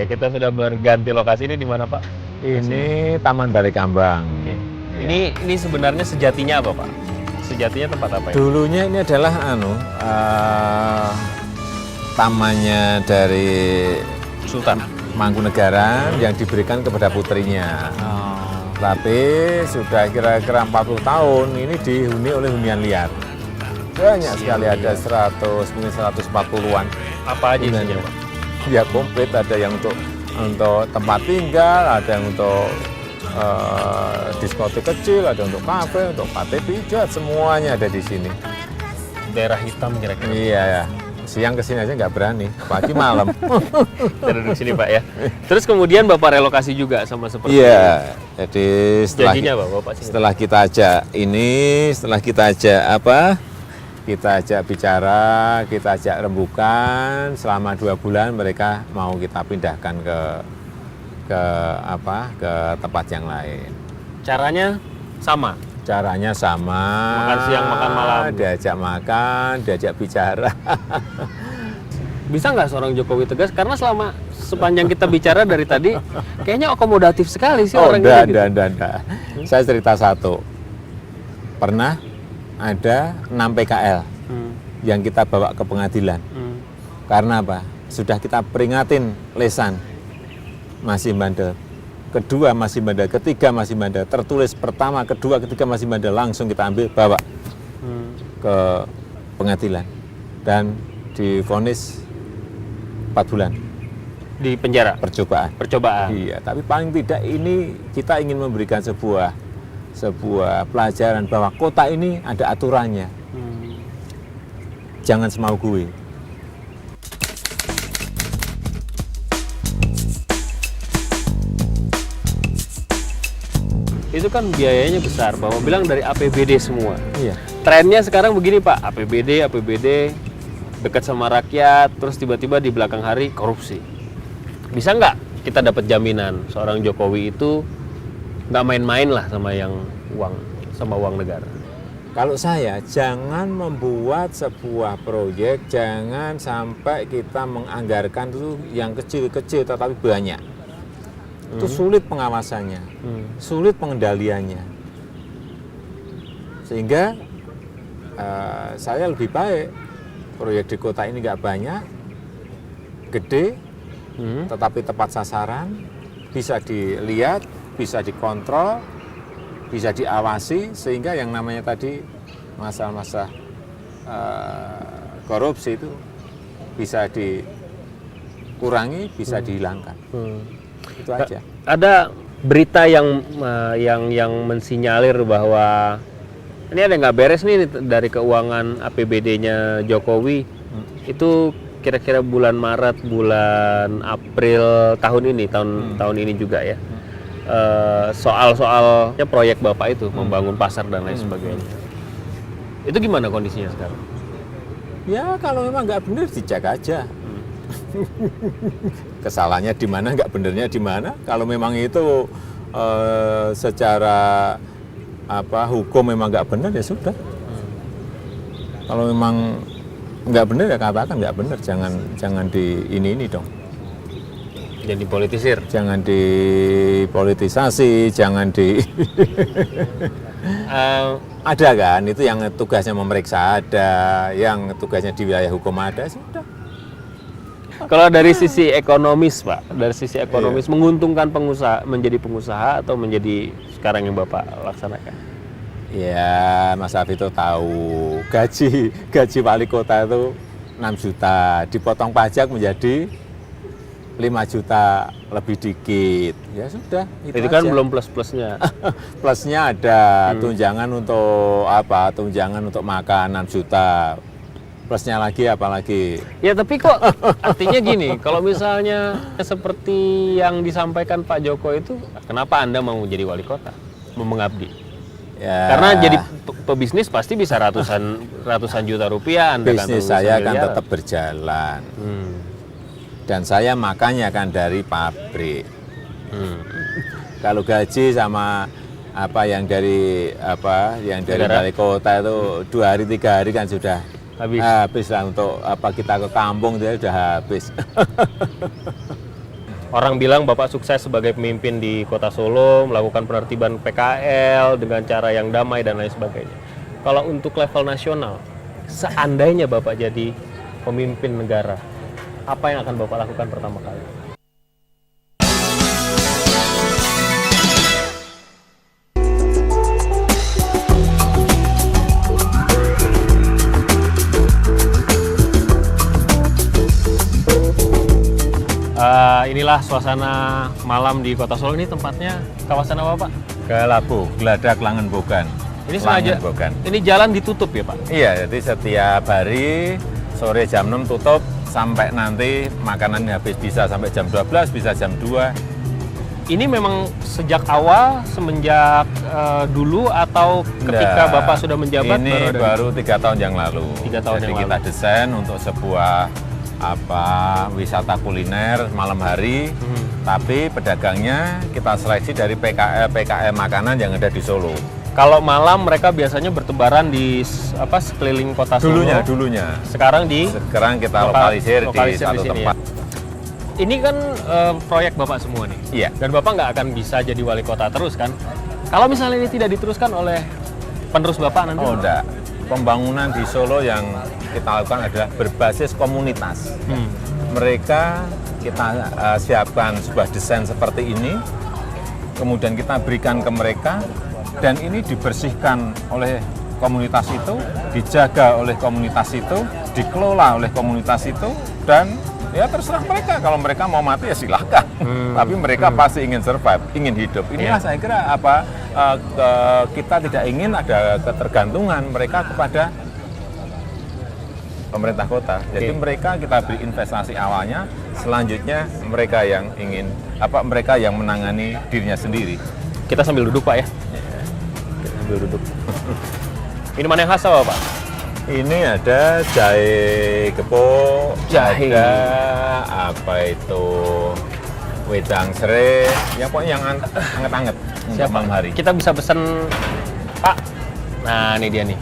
Oke, kita sudah berganti lokasi. Ini di mana, Pak? Ini Taman Balai Kambang. Oke. Iya. Ini sebenarnya sejatinya apa, Pak? Sejatinya tempat apa ya? Dulunya ini adalah tamannya dari Sultan. Mangkunegaran yang diberikan kepada putrinya. Tapi sudah kira-kira 40 tahun ini dihuni oleh hunian liar. Banyak sekali, ada 100, mungkin 140-an. Apa aja hunian isinya, liar. Pak? Ya komplit, ada yang untuk tempat tinggal, ada yang untuk diskotik kecil, ada untuk kafe, untuk pate pijat, semuanya ada di sini. Daerah hitam kira-kira. Iya ya. Siang kesini aja nggak berani, pagi malam. Kita duduk sini, Pak ya. Terus kemudian Bapak relokasi juga sama seperti Iya, jadi janjinya, Bapak sini. setelah kita ajak kita ajak bicara, kita ajak rembukan selama 2 bulan mereka mau kita pindahkan ke tempat yang lain. Caranya sama. Caranya sama. Makan siang, makan malam. Diajak makan, diajak bicara. Bisa nggak seorang Jokowi tegas? Karena sepanjang kita bicara dari tadi, kayaknya akomodatif sekali sih orang ini. Enggak. Saya cerita satu. Pernah ada 6 PKL yang kita bawa ke pengadilan. Karena apa? Sudah kita peringatin lesan, masih bandel. Kedua masih bandel, ketiga masih bandel. Tertulis pertama, kedua, ketiga masih bandel, langsung kita ambil bawa ke pengadilan dan divonis 4 bulan Di penjara. percobaan. Percobaan. Iya, tapi paling tidak ini kita ingin memberikan sebuah pelajaran bahwa kota ini ada aturannya. Jangan semau gue. Itu kan biayanya besar. Bapak bilang dari APBD semua. Iya. Trennya sekarang begini, Pak. APBD dekat sama rakyat, terus tiba-tiba di belakang hari korupsi. Bisa nggak kita dapat jaminan seorang Jokowi itu nggak main-main lah sama uang negara? Kalau saya, jangan membuat sebuah proyek, jangan sampai kita menganggarkan itu yang kecil-kecil tetapi banyak. Itu sulit pengawasannya, sulit pengendaliannya. Sehingga saya lebih baik proyek di kota ini nggak banyak, gede, tetapi tepat sasaran, bisa dilihat, bisa dikontrol, bisa diawasi, sehingga yang namanya tadi masalah-masalah korupsi itu bisa dikurangi, bisa dihilangkan. Itu aja. Ada berita yang mensinyalir bahwa ini ada nggak beres nih dari keuangan APBD-nya Jokowi. Itu kira-kira bulan Maret, bulan April tahun ini juga ya. Soal-soalnya proyek Bapak itu membangun pasar dan lain sebagainya. Itu gimana kondisinya sekarang? Ya kalau memang nggak benar dicek aja. Kesalahannya di mana, nggak benernya di mana. Kalau memang itu secara hukum memang nggak benar ya sudah. Kalau memang nggak benar ya katakan nggak benar, jangan di ini dong. Jangan dipolitisir. Jangan dipolitisasi, jangan di ada kan itu yang tugasnya memeriksa, ada yang tugasnya di wilayah hukum, ada sudah. Kalau dari sisi ekonomis, Pak, dari sisi ekonomis menguntungkan pengusaha menjadi pengusaha atau menjadi sekarang yang Bapak laksanakan? Ya, Mas Afito tahu gaji wali kota itu 6 juta, dipotong pajak menjadi 5 juta lebih dikit. Ya sudah, itu kan belum plus-plusnya. Plusnya ada tunjangan untuk Tunjangan untuk makan 6 juta. Plusnya lagi apalagi? Ya tapi kok artinya gini, kalau misalnya seperti yang disampaikan Pak Joko itu, kenapa Anda mau jadi wali kota, mau mengabdi? Ya. Karena jadi pebisnis pasti bisa ratusan juta rupiah. Bisnis saya kan tetap berjalan. Dan saya makannya kan dari pabrik. Kalau gaji sama yang dari wali kota itu 2 hari 3 hari kan sudah habis lah. Untuk kita ke kampung dia sudah habis. Orang bilang Bapak sukses sebagai pemimpin di Kota Solo, melakukan penertiban PKL dengan cara yang damai dan lain sebagainya. Kalau untuk level nasional, seandainya Bapak jadi pemimpin negara, apa yang akan Bapak lakukan pertama kali? Inilah suasana malam di Kota Solo. Ini tempatnya kawasan apa, Pak? Galabu, Geladak Langenbogan. Ini sengaja, Langenbogan. ini jalan ditutup ya, Pak? Iya, jadi setiap hari sore jam 6 tutup sampai nanti makanannya habis, bisa sampai jam 12, bisa jam 2. Ini memang sejak awal, semenjak dulu atau ketika Nggak, Bapak sudah menjabat? ini baru 3 tahun yang lalu. 3 tahun jadi yang kita lalu. desain untuk sebuah wisata kuliner malam hari, tapi pedagangnya kita seleksi dari PKL makanan yang ada di Solo. Kalau malam mereka biasanya bertebaran di sekeliling Kota Solo. Dulunya. Sekarang Sekarang kita lokalisir di di satu sini, tempat. ya. Ini kan proyek Bapak semua nih. Iya. Dan Bapak nggak akan bisa jadi wali kota terus kan? Kalau misalnya ini tidak diteruskan oleh penerus Bapak nanti? Oh enggak, pembangunan di Solo yang kita lakukan adalah berbasis komunitas. Mereka kita siapkan sebuah desain seperti ini, kemudian kita berikan ke mereka, dan ini dibersihkan oleh komunitas itu, dijaga oleh komunitas itu, dikelola oleh komunitas itu, dan ya terserah mereka, kalau mereka mau mati ya silahkan. Tapi mereka pasti ingin survive, ingin hidup. Inilah saya kira kita tidak ingin ada ketergantungan mereka kepada pemerintah kota. Jadi mereka kita beri investasi awalnya, selanjutnya mereka yang mereka yang menangani dirinya sendiri. Kita sambil duduk, Pak ya. Kita sambil duduk. Minuman yang khas apa, Pak? Ini ada jahe gepuk, Jahe. ada wedang serai, ya pokoknya yang anget-anget untuk malam hari. Kita bisa pesan, Pak. Nah, ini dia nih.